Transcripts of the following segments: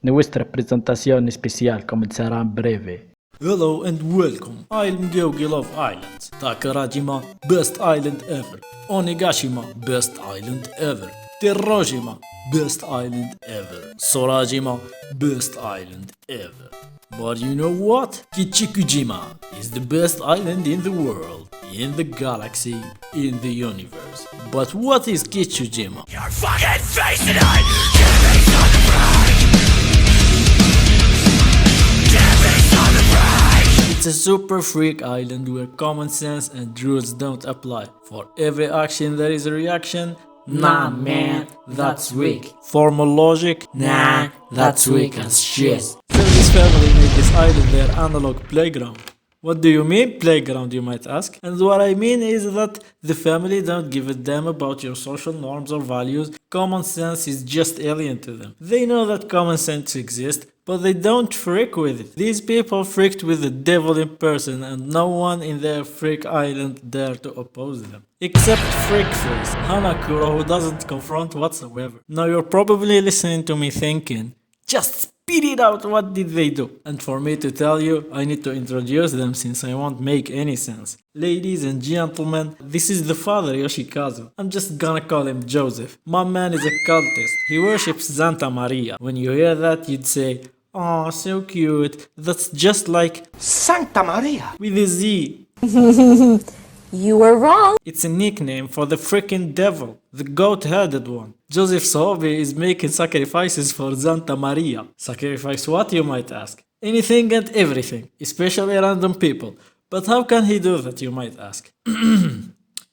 Nuestra presentazione speciale comincerà in breve. Hello and welcome. I'm Gyogi Love Islands. Takarajima, best island ever. Onigashima, best island ever. Terrojima, best island ever. Sorajima, best island ever. But you know what? Kichikujima is the best island in the world, in the galaxy, in the universe. But what is Kichikujima? Your fucking face tonight! Get me on the bride! Get me on the bride! It's a super freak island where common sense and rules don't apply. For every action there is a reaction. Nah man, that's weak. Formal logic? Nah, that's weak as shit. So this family made this island their analog playground. What do you mean playground, you might ask? And what I mean is that the family don't give a damn about your social norms or values. Common sense is just alien to them. They know that common sense exists, but they don't freak with it. These people freaked with the devil in person, and no one in their freak island dare to oppose them. Except Freakface, Hanakuro, who doesn't confront whatsoever. Now you're probably listening to me thinking, just spit it out, what did they do? And for me to tell you, I need to introduce them since I won't make any sense. Ladies and gentlemen, this is the father Yoshikazu. I'm just gonna call him Joseph. My man is a cultist. He worships Santa Maria. When you hear that, you'd say, "Aw, so cute. That's just like Santa Maria! with a Z." You were wrong. It's a nickname for the freaking devil, the goat-headed one. Joseph's hobby is making sacrifices for Santa Maria. Sacrifice what, you might ask? Anything and everything, especially random people. But how can he do that, you might ask?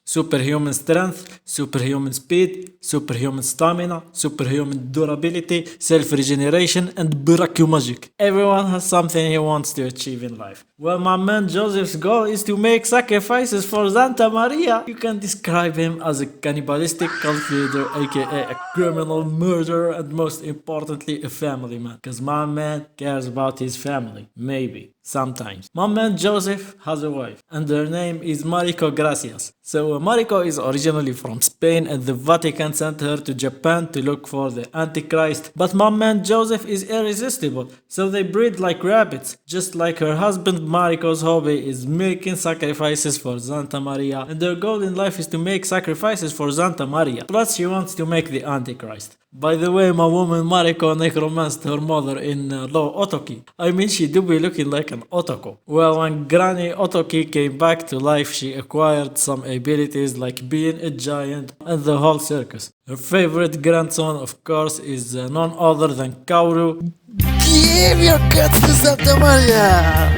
Superhuman strength, superhuman speed, superhuman stamina, superhuman durability, self-regeneration, and magic. Everyone has something he wants to achieve in life. Well, my man Joseph's goal is to make sacrifices for Santa Maria. You can describe him as a cannibalistic cult leader, aka a criminal murderer, and most importantly, a family man. Cause my man cares about his family. Maybe. Sometimes. My man Joseph has a wife, and her name is Mariko Gracias. So Mariko is originally from Spain, and the Vatican sent her to Japan to look for the Antichrist. But my man Joseph is irresistible, so they breed like rabbits. Just like her husband, Mariko's hobby is making sacrifices for Santa Maria, and their goal in life is to make sacrifices for Santa Maria. Plus she wants to make the Antichrist. By the way, my woman Mariko necromanced her mother in Law Otoki. I mean, she do be looking like an otoko. Well, when Granny Otoki came back to life, she acquired some abilities like being a giant and the whole circus. Her favorite grandson, of course, is none other than Kaoru. Give your cats to Santa Maria!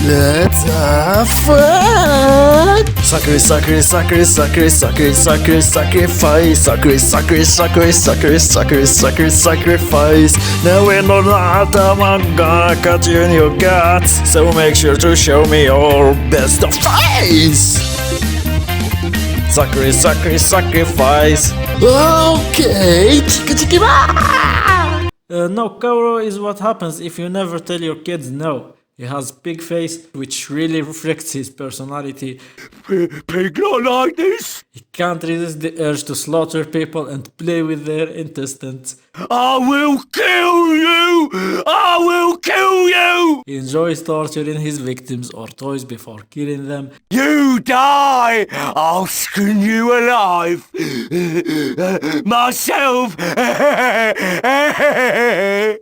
Let's have fun! Sacrifice, sacrifice, sacrifice. Now we're not I'm gonna cut you in your guts. So make sure to show me your best of face! Sacrifice. Okay, chikajima! No, Kaoru is what happens if you never tell your kids no. He has pig face, which really reflects his personality. Pig not like this! He can't resist the urge to slaughter people and play with their intestines. I will kill you! I will kill you! He enjoys torturing his victims or toys before killing them. You die! I'll skin you alive! Myself!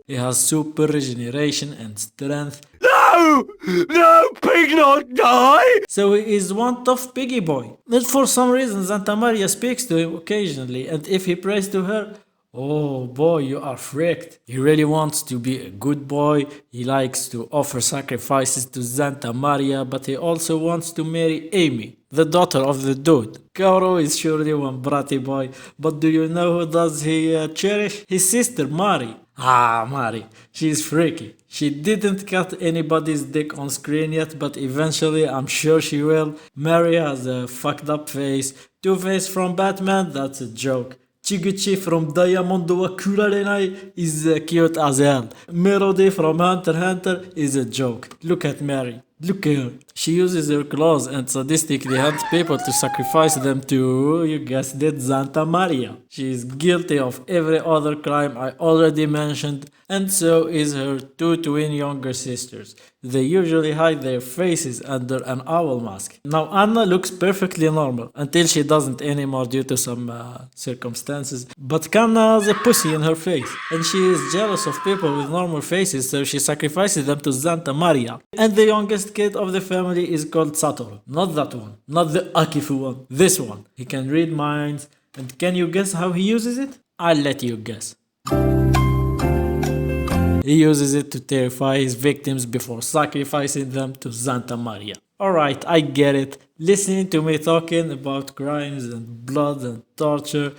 He has super regeneration and strength. No! No, pig not die! So he is one tough piggy boy. But for some reason Santa Maria speaks to him occasionally, and if he prays to her, oh boy, you are freaked. He really wants to be a good boy. He likes to offer sacrifices to Santa Maria, but he also wants to marry Amy, the daughter of the dude. Kaoru is surely one bratty boy, but do you know who does he cherish? His sister Mari. Ah, Mari. She's freaky. She didn't cut anybody's dick on screen yet, but eventually I'm sure she will. Mari has a fucked up face. Two-Face from Batman, that's a joke. Chiguchi from Diamond wa Kurarenai is cute as hell. Melody from Hunter x Hunter is a joke. Look at Mary. Look here. She uses her claws and sadistically hunts people to sacrifice them to, you guessed it, Santa Maria. She is guilty of every other crime I already mentioned, and so is her two twin younger sisters. They usually hide their faces under an owl mask. Now Anna looks perfectly normal until she doesn't anymore due to some circumstances. But Kanna has a pussy in her face, and she is jealous of people with normal faces, so she sacrifices them to Santa Maria. And the youngest kid of the family is called Satoru. Not that one, not the Akifu one, this one. He can read minds, and can you guess how he uses it? I'll let you guess. He uses it to terrify his victims before sacrificing them to Santa Maria. Alright, I get it. Listening to me talking about crimes and blood and torture.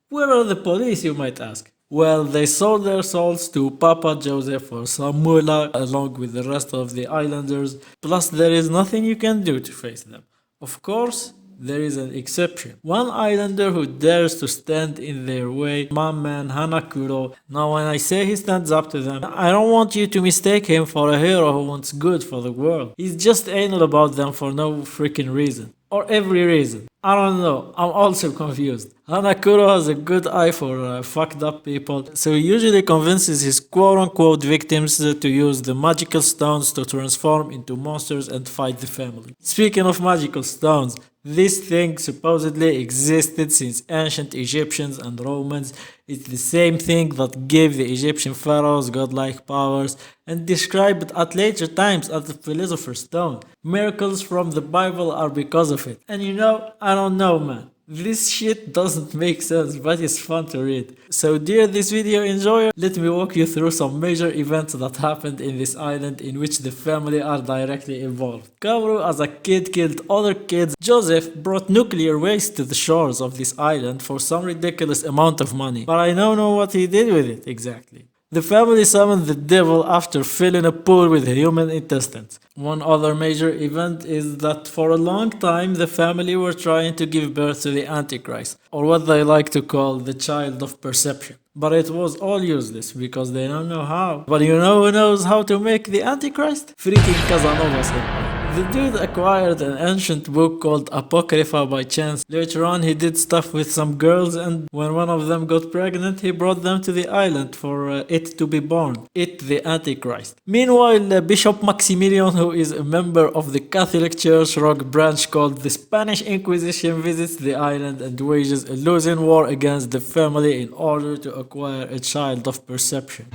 Where are the police, you might ask? Well, they sold their souls to Papa Joseph for some moolah along with the rest of the islanders. Plus, there is nothing you can do to face them. Of course, there is an exception. One islander who dares to stand in their way, my man Hanakuro. Now when I say he stands up to them, I don't want you to mistake him for a hero who wants good for the world. He's just anal about them for no freaking reason. Or every reason. I don't know, I'm also confused. Hanakuro has a good eye for fucked up people, so he usually convinces his quote-unquote victims to use the magical stones to transform into monsters and fight the family. Speaking of magical stones, this thing supposedly existed since ancient Egyptians and Romans. It's the same thing that gave the Egyptian pharaohs godlike powers and described at later times as the philosopher's stone. Miracles from the Bible are because of it. And you know, I don't know, man. This shit doesn't make sense, but it's fun to read. So dear this video enjoyer, let me walk you through some major events that happened in this island in which the family are directly involved. Kaoru as a kid killed other kids. Joseph brought nuclear waste to the shores of this island for some ridiculous amount of money, but I don't know what he did with it exactly. The family summoned the devil after filling a pool with human intestines. One other major event is that for a long time the family were trying to give birth to the Antichrist, or what they like to call the child of perception. But it was all useless because they don't know how. But you know who knows how to make the Antichrist? Freaking Casanova. The dude acquired an ancient book called Apocrypha by chance. Later on he did stuff with some girls, and when one of them got pregnant he brought them to the island for it to be born. It the Antichrist. Meanwhile, Bishop Maximilian, who is a member of the Catholic Church rock branch called the Spanish Inquisition, visits the island and wages a losing war against the family in order to acquire a child of perception.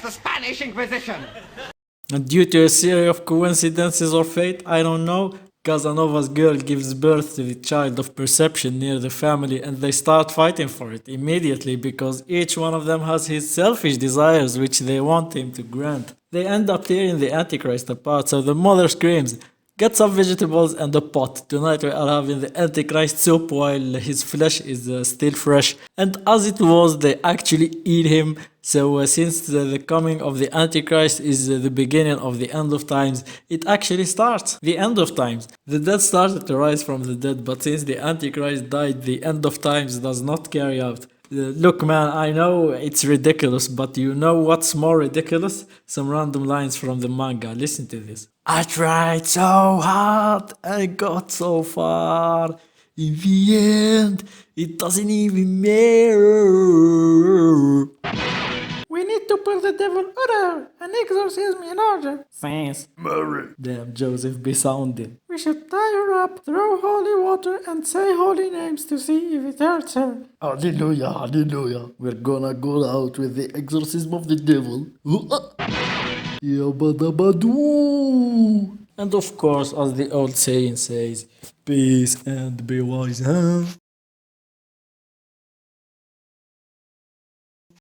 The Spanish Inquisition. And due to a series of coincidences or fate, I don't know, Casanova's girl gives birth to the child of perception near the family, and they start fighting for it immediately because each one of them has his selfish desires which they want him to grant. They end up tearing the Antichrist apart, so the mother screams, "Get some vegetables and a pot. Tonight we are having the Antichrist soup while his flesh is still fresh." And as it was, they actually eat him. So since the coming of the Antichrist is the beginning of the end of times, it actually starts the end of times. The dead started to rise from the dead, but since the Antichrist died, the end of times does not carry out. Look man, I know it's ridiculous, but you know what's more ridiculous? Some random lines from the manga. Listen to this. I tried so hard and got so far. In the end, it doesn't even matter. We need to put the devil order and exorcism in order. Thanks. Mary. Damn, Joseph be sounding. We should tie her up, throw holy water, and say holy names to see if it hurts her. Hallelujah, hallelujah. We're gonna go out with the exorcism of the devil. Yabadabadoo. And of course, as the old saying says, peace and be wise, huh?